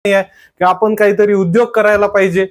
आहे की आपण काहीतरी उद्योग करायला पाहिजे,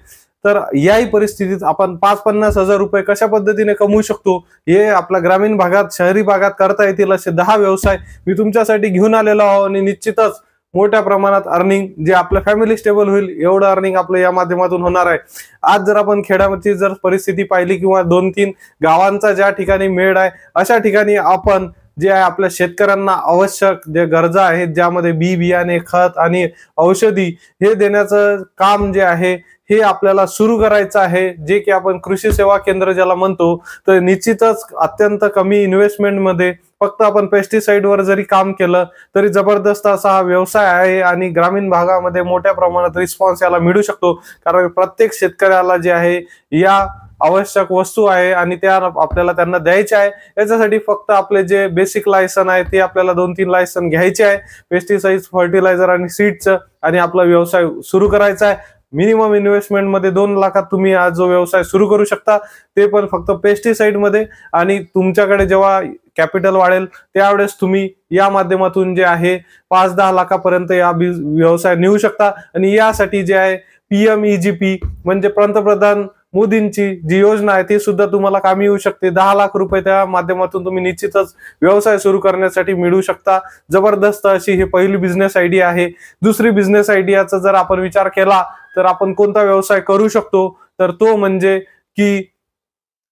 तर याही परिस्थितीत आपण 5-50 हजार रुपये कशा पद्धतीने कमवू शकतो हे आपल्या ग्रामीण भागात, शहरी भागात करता येतील असे 10 व्यवसाय मी तुमच्यासाठी घेऊन आलेलो आहो आणि निश्चितच मोठ्या प्रमाणात अर्निंग जे आपलं फॅमिली स्टेबल होईल एवढं अर्निंग आपलं या माध्यमातून होणार आहे। आज जर आपण खेड्याची जर परिस्थिती पाहिली किंवा 2-3 गावांचा ज्या ठिकाणी मेळ आहे अशा ठिकाणी आपण जे आहे आपल्या शेतकऱ्यांना आवश्यक जे गरजा आहेत, ज्यामध्ये बी बियाणे, खत आणि औषधी हे देण्याचं काम जे आहे हे आपल्याला सुरू करायचं आहे, जे की आपण कृषी सेवा केंद्र ज्याला म्हणतो। तर निश्चितच अत्यंत कमी इन्व्हेस्टमेंट मध्ये फक्त आपण पेस्टिसाइड वर जरी काम केलं तरी जबरदस्त असा हा व्यवसाय आहे आणि ग्रामीण भागामध्ये मोठ्या प्रमाणात रिस्पॉन्स याला मिळू शकतो, कारण प्रत्येक शेतकऱ्याला जे आहे या आवश्यक वस्तू आहे आणि त्या आपल्याला त्यांना द्यायच्या आहे। याच्यासाठी फक्त आपले जे बेसिक लायसन आहे ते आपल्याला 2-3 लायसन घ्यायचे आहे, पेस्टिसाइड, फर्टिलायझर आणि सीडचं, आणि आपला व्यवसाय सुरू करायचा आहे। मिनिमम इन्व्हेस्टमेंट मध्ये 2 लाखात तुम्ही हा जो व्यवसाय सुरू करू शकता, ते पण फक्त पेस्टिसाइड मध्ये। आणि तुमच्याकडे जेव्हा कॅपिटल वाढेल त्यावेळेस तुम्ही या माध्यमातून जे आहे 5-10 लाखापर्यंत या व्यवसाय नेऊ शकता। आणि यासाठी जे आहे PMEGP म्हणजे पंतप्रधान मोदींची जी योजना आहे ती सुद्धा तुम्हाला कामी येऊ शकते। 10 लाख रुपये त्या माध्यमातून तुम्ही निश्चितच व्यवसाय सुरू करण्यासाठी मिळू शकता। जबरदस्त अशी ही पहिली बिझनेस आयडिया आहे। दुसरी बिझनेस आयडियाचा जर आपण विचार केला तर आपण कोणता व्यवसाय करू शकतो, तर तो म्हणजे की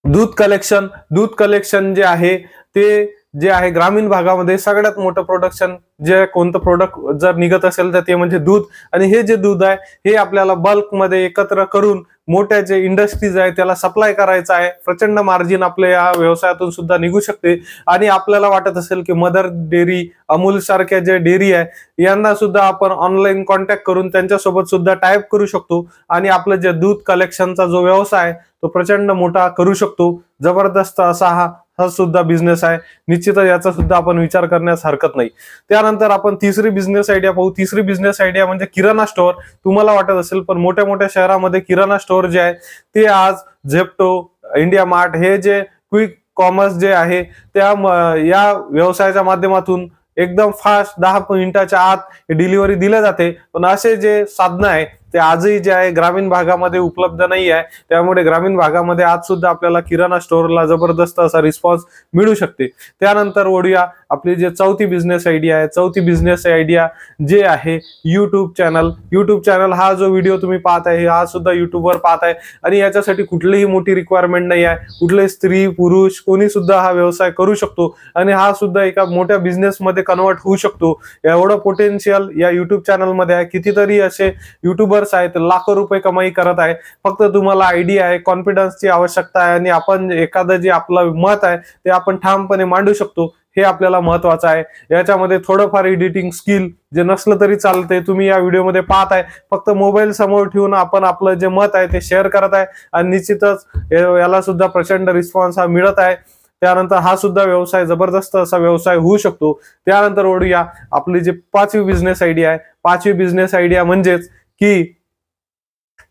दूध कलेक्शन। दूध कलेक्शन जे आहे ते जे आहे ग्रामीण भागामध्ये सगळ्यात मोठं प्रोडक्शन जे कोणतं प्रोडक्ट जर निघत असेल तर ते म्हणजे दूध। आणि हे जे दूध आहे हे आपल्याला बल्क मध्ये एकत्र करून मोठ्या जे इंडस्ट्रीज आहे त्याला सप्लाय करायचं आहे। प्रचंड मार्जिन आपल्या या व्यवसायातून सुद्धा निघू शकते। आणि आपल्याला वाटत असेल की मदर डेअरी, अमूल सारख्या जे डेअरी आहे यांना सुद्धा आपण ऑनलाईन कॉन्टॅक्ट करून त्यांच्यासोबत सुद्धा टाईप करू शकतो आणि आपलं जे दूध कलेक्शनचा जो व्यवसाय तो प्रचंड मोठा करू शकतो। जबरदस्त असा हा सुद्धा बिझनेस आहे। निश्चितच याचा सुद्धा आपण विचार करण्यास हरकत नाही। त्यानंतर आपण तिसरी बिझनेस आयडिया पाहू। तिसरी बिझनेस आयडिया म्हणजे किराणा स्टोअर। तुम्हाला वाटत असेल पण मोठ्या मोठ्या शहरामध्ये किराणा स्टोअर जे आहे ते आज झेप्टो, इंडिया मार्ट हे जे क्विक कॉमर्स जे आहे त्या या व्यवसायाच्या माध्यमातून एकदम फास्ट 10 मिनिटाच्या आत डिलिव्हरी दिल्या जाते। पण असे जे साधनं आहे ते आजही जे आहे ग्रामीण भागामध्ये उपलब्ध नाही आहे, त्यामुळे ग्रामीण भागामध्ये आज सुद्धा आपल्याला किराणा स्टोअरला जबरदस्त असा रिस्पॉन्स मिळू शकते। त्यानंतर वळूया आपली जे चौथी बिझनेस आयडिया आहे। चौथी बिझनेस आयडिया जे आहे युट्यूब चॅनल। युट्यूब चॅनल हा जो व्हिडिओ तुम्ही पाहत आहे हा सुद्धा युट्यूबवर पाहत आहे आणि याच्यासाठी कुठलीही मोठी रिक्वायरमेंट नाही आहे। कुठले स्त्री पुरुष कोणी सुद्धा हा व्यवसाय करू शकतो आणि हा सुद्धा एका मोठ्या बिझनेस मध्ये कन्वर्ट होऊ शकतो। एवढं पोटेन्शियल या युट्यूब चॅनल मध्ये आहे। कितीतरी असे युट्यूबर्स आहेत लाखो रुपये कमाई करत आहे। फक्त तुम्हाला आयडिया आहे, कॉन्फिडन्सची आवश्यकता आहे आणि आपण एखादं जे आपलं मत आहे ते आपण ठामपणे मांडू शकतो, हे आपल्याला महत्वाचं आहे। याच्यामध्ये थोडंफार एडिटिंग स्किल जे नसलं तरी चालते। तुम्ही या व्हिडिओमध्ये पाहत आहे फक्त मोबाईल समोर ठेवून आपण आपलं जे मत आहे ते शेअर करत आहे आणि निश्चितच याला सुद्धा प्रचंड रिस्पॉन्स हा मिळत आहे। त्यानंतर हा सुद्धा व्यवसाय जबरदस्त असा व्यवसाय होऊ शकतो। त्यानंतर वळूया आपली जी 5वी बिझनेस आयडिया आहे। 5वी बिझनेस आयडिया म्हणजेच की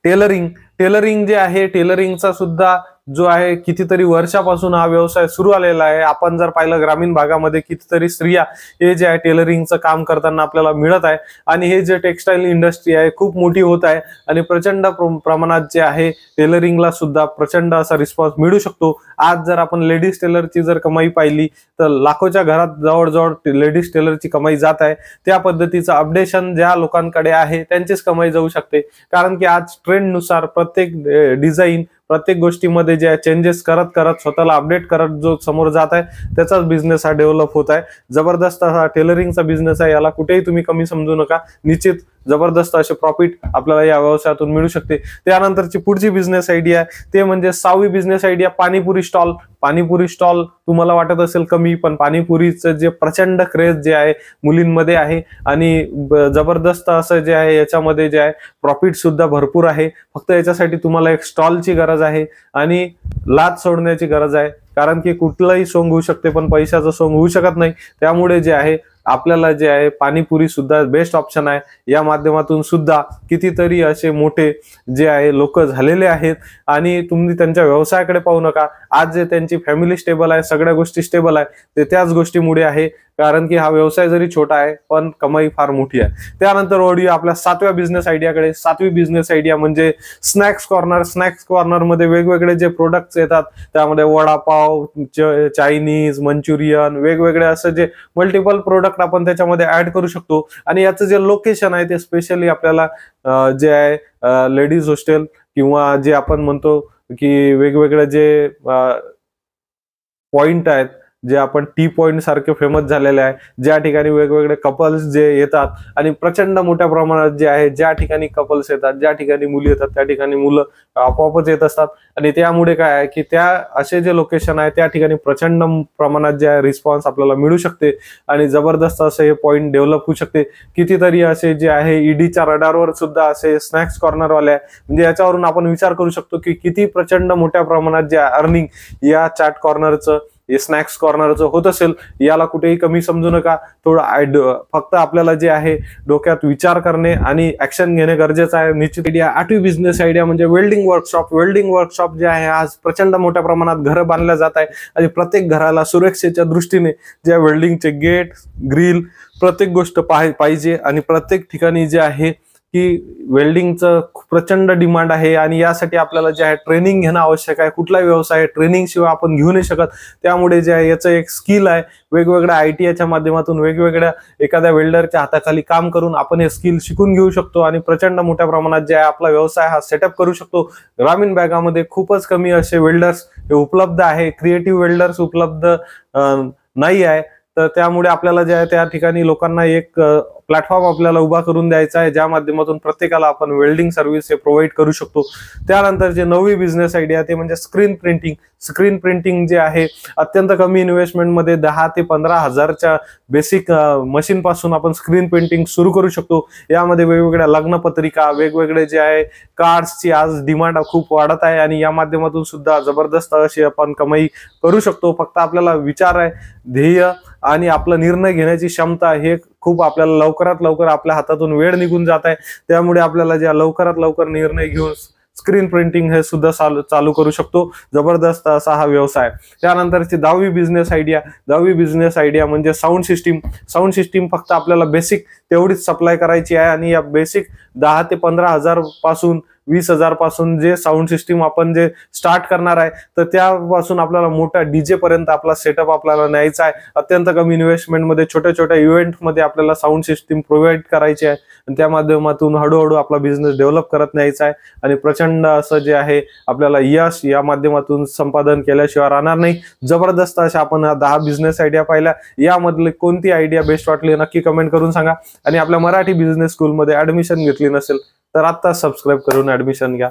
टेलरिंग। टेलरिंग जे आहे टेलरिंगचा सुद्धा जो आहे कितीतरी वर्षापासून हा व्यवसाय सुरू आलेला आहे। आपण जर पाहिलं ग्रामीण भागामध्ये कितीतरी स्त्रिया हे जे आहे टेलरिंगचं काम करताना आपल्याला मिळत आहे आणि हे जे टेक्सटाईल इंडस्ट्री आहे खूप मोठी होत आहे आणि प्रचंड प्रमाणात जे आहे टेलरिंगला सुद्धा प्रचंड असा रिस्पॉन्स मिळू शकतो। आज जर आपण लेडीज टेलरची जर कमाई पाहिली तर लाखोच्या घरात जवळजवळ लेडीज टेलरची कमाई जात आहे। त्या पद्धतीचं अपडेशन ज्या लोकांकडे आहे त्यांचीच कमाई जाऊ शकते, कारण की आज ट्रेंडनुसार प्रत्येक डिझाईन प्रत्येक गोष्टीमध्ये जे चेंजेस करत करत स्वतःला अपडेट करत जो समोर जात आहे त्याचाच बिझनेस हा डेव्हलप होत आहे। जबरदस्त हा टेलरिंगचा बिझनेस आहे, याला कुठेही तुम्ही कमी समजू नका। निश्चित जबरदस्त असे प्रॉफिट आपल्याला या व्यवसायातून मिळू शकते। त्यानंतरची पुढची बिझनेस आयडिया ते म्हणजे 6वी business idea panipuri stall. Panipuri stall तुम्हाला वाटत असेल कमी, पण पाणीपुरीचं जे प्रचंड क्रेज जे आहे मुलींमध्ये आहे आणि जबरदस्त असं जे आहे याच्यामध्ये जे आहे प्रॉफिट सुद्धा भरपूर आहे। फक्त याच्यासाठी तुम्हाला एक स्टॉलची गरज आहे आणि लाच सोडण्याची गरज आहे, कारण की कुठलंही सोंग होऊ शकते पण पैशाचं सोंग होऊ शकत नाही। त्यामुळे जे आहे आपल्याला जे आहे पाणीपुरी सुद्धा बेस्ट ऑप्शन आहे। या माध्यमातून सुद्धा कितीतरी असे मोठे जे आहे लोक झालेले आहेत आणि तुम्ही त्यांच्या व्यवसायाकडे पाहू नका। आज जे त्यांची फॅमिली स्टेबल आहे, सगळ्या गोष्टी स्टेबल आहे, ते त्याच गोष्टीमुळे आहे। कारण की हा व्यवसाय जरी छोटा आहे पण कमाई फार मोठी आहे. त्यानंतर वळूया आपल्या 7व्या बिझनेस आयडियाकडे. 7वी बिझनेस आयडिया म्हणजे स्नॅक्स कॉर्नर. स्नॅक्स कॉर्नर मध्ये वेगवेगळे जे प्रोडक्ट्स येतात, त्यामध्ये वडापाव, चायनीज, मंचुरियन, वेगवेगळे असं जे मल्टिपल प्रोडक्ट आपण त्याच्यामध्ये ऍड करू शकतो. आणि याचं जे लोकेशन आहे ते स्पेशली आपल्याला जे आहे लेडीज हॉस्टेल किंवा जे आपण म्हणतो की वेगवेगळे जे पॉइंट आहेत, जे आपण टी पॉइंट सारखे फेमस झालेले आहे, ज्या ठिकाणी वेगवेगळे कपल्स जे येतात आणि प्रचंड मोठ्या प्रमाणात जे आहे, ज्या ठिकाणी कपल्स येतात, ज्या ठिकाणी मुली येतात, त्या ठिकाणी मुलं आपोआपच येत असतात. आणि त्यामुळे काय आहे की त्या असे जे लोकेशन आहे त्या ठिकाणी प्रचंड प्रमाणात जे आहे रिस्पॉन्स आपल्याला मिळू शकते आणि जबरदस्त असे हे पॉइंट डेव्हलप होऊ शकते. कितीतरी असे जे आहे ईडीच्या रडारवर सुद्धा असे स्नॅक्स कॉर्नरवाले आहे. म्हणजे याच्यावरून आपण विचार करू शकतो की किती प्रचंड मोठ्या प्रमाणात जे अर्निंग या चाट कॉर्नरचं, हे स्नॅक्स कॉर्नरचं होत असेल. याला कुठेही कमी समजू नका. थोडं फक्त आपल्याला जे आहे डोक्यात विचार करणे आणि ऍक्शन घेणे गरजेचं आहे. निश्चित आयडिया. 8वी बिझनेस आयडिया म्हणजे वेल्डिंग वर्कशॉप. वेल्डिंग वर्कशॉप जे आहे आज प्रचंड मोठ्या प्रमाणात घरं बांधल्या जात आहे आणि प्रत्येक घराला सुरक्षेच्या दृष्टीने ज्या वेल्डिंगचे गेट, ग्रिल, प्रत्येक गोष्ट पाहिजे आणि प्रत्येक ठिकाणी जे आहे की वेल्डिंगचं प्रचंड डिमांड आहे. आणि यासाठी आपल्याला जे आहे ट्रेनिंग घेणं आवश्यक आहे. कुठलाही व्यवसाय ट्रेनिंग शिवाय आपण घेऊ नाही शकत. त्यामुळे जे आहे याचं एक स्किल आहे. वेगवेगळ्या ITIच्या माध्यमातून वेगवेगळ्या एखाद्या वेल्डरच्या हाताखाली काम करून आपण हे स्किल शिकून घेऊ शकतो आणि प्रचंड मोठ्या प्रमाणात जे आहे आपला व्यवसाय हा सेटअप करू शकतो. ग्रामीण भागामध्ये खूपच कमी असे वेल्डर्स हे उपलब्ध आहे. क्रिएटिव्ह वेल्डर्स उपलब्ध नाही आहे. तर त्यामुळे आपल्याला जे आहे त्या ठिकाणी लोकांना एक प्लॅटफॉर्म आपल्याला उभा करून द्यायचा आहे, ज्या माध्यमातून प्रत्येकाला आपण वेल्डिंग सर्व्हिस हे प्रोव्हाइड करू शकतो. त्यानंतर जे 9वी बिझनेस आयडिया ते म्हणजे स्क्रीन प्रिंटिंग. स्क्रीन प्रिंटिंग जे आहे अत्यंत कमी इन्व्हेस्टमेंटमध्ये 10 ते 15 हजारच्या बेसिक मशीन पासून आपण स्क्रीन प्रिंटिंग सुरू करू शकतो. यामध्ये वेगवेगळ्या लग्नपत्रिका, वेगवेगळे जे आहे कार्ड्सची आज डिमांड खूप वाढत आहे आणि या माध्यमातून सुद्धा जबरदस्त अशी आपण कमाई करू शकतो. फक्त आपल्याला विचार आहे, ध्येय आणि आपला निर्णय घेण्याची क्षमता हे खूप आपल्याला लवकरात लवकर आपल्या हातातून वेळ निघून जात आहे. त्यामुळे आपल्याला ज्या लवकरात लवकर निर्णय घेऊन स्क्रीन प्रिंटिंग हे सुद्धा चालू करू शकतो. जबरदस्त असा हा व्यवसाय. त्यानंतरची 10वी बिझनेस आयडिया. 10वी बिझनेस आयडिया म्हणजे साऊंड सिस्टीम. साऊंड सिस्टीम फक्त आपल्याला बेसिक तेवढीच सप्लाय करायची आहे आणि या बेसिक 10 ते 15 हजार पासून 20,000 पासून जे साऊंड सिस्टीम आपण जे स्टार्ट करणार आहे, तर त्यापासून आपल्याला मोठा डीजे पर्यंत आपला सेटअप आपल्याला न्यायचा आहे. अत्यंत कमी इन्व्हेस्टमेंटमध्ये छोट्या छोट्या इव्हेंटमध्ये आपल्याला साऊंड सिस्टीम प्रोव्हाइड करायची आहे आणि त्या माध्यमातून हळूहळू आपला बिझनेस डेव्हलप करत न्यायचा आहे आणि प्रचंड असं जे आहे आपल्याला यश या माध्यमातून संपादन केल्याशिवाय राहणार नाही. जबरदस्त अशा आपण 10 बिझनेस आयडिया पाहिल्या. यामधले कोणती आयडिया बेस्ट वाटली नक्की कमेंट करून सांगा. आणि आपल्या मराठी बिझनेस स्कूलमध्ये ऍडमिशन घेतली नसेल तर आता सबस्क्राईब करून ऍडमिशन घ्या.